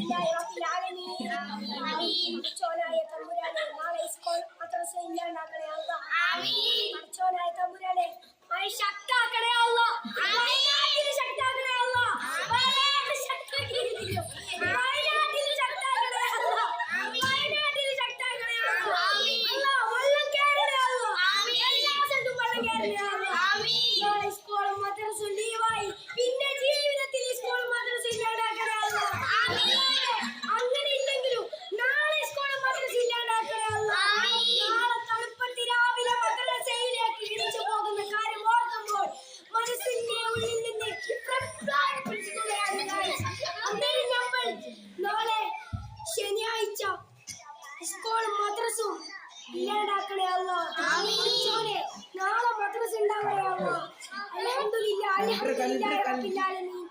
ഇല്ലാഹി റബ്ബിൽ ആലമീൻ. ആമീൻ. പഠിച്ചോനായ തമ്പുരാനെ നാളെ സ്കൂൾ മദ്രസ ഇല്ലാണ്ടാക്കണേ അല്ലാഹ്. ആമീൻ. പഠിച്ചോനായ തമ്പുരാനെ ശക്താക്കണേ അല്ലാഹ്. വയനാട്ടിൽ ശക്താക്കണേ അല്ലാഹ്. വയനാട്ടിൽ ശക്താക്കണേ അല്ലാഹ്. വയനാട്ടിൽ ശക്താക്കണേ അല്ലാഹ്. അല്ലാഹ് വെള്ളം കേറണേ അല്ലാഹ്. എല്ലാ സ്ഥലത്തും വെള്ളം കേറണേ അല്ലാഹ്. സ്കൂൾ മദ്രസ ലീവായി പിന്നെ ജീവിതത്തിൽ സ്കൂൾ മദ്രസ ഇല്ലാണ്ടാക്കണേ അല്ലാഹ്. അങ്ങനെ ഇല്ലെങ്കിലും നാളെ സ്കൂൾ മദ്രസ ഇല്ലാണ്ടാക്കണേ അല്ലാഹ്. നാളെ തണുപ്പത്ത് രാവിലെ മദ്രസയിലേക്ക് ഇടിച്ചു പോകുന്ന കാര്യം ഓർക്കുമ്പോൾ മനസ്സിന്റെ ഉള്ളിൽ നിന്ന് അന്നേരം നമ്മൾ നാളെ ശനിയാഴ്ച സ്കൂൾ മദ്രസും ഇല്ലാണ്ടാക്കണേ അല്ലാഹ്. നാളെ മദ്രസ ഉണ്ടാവണേ അല്ലാഹ്. അൽഹംദുലില്ലാഹി റബ്ബിൽ ആലമീൻ.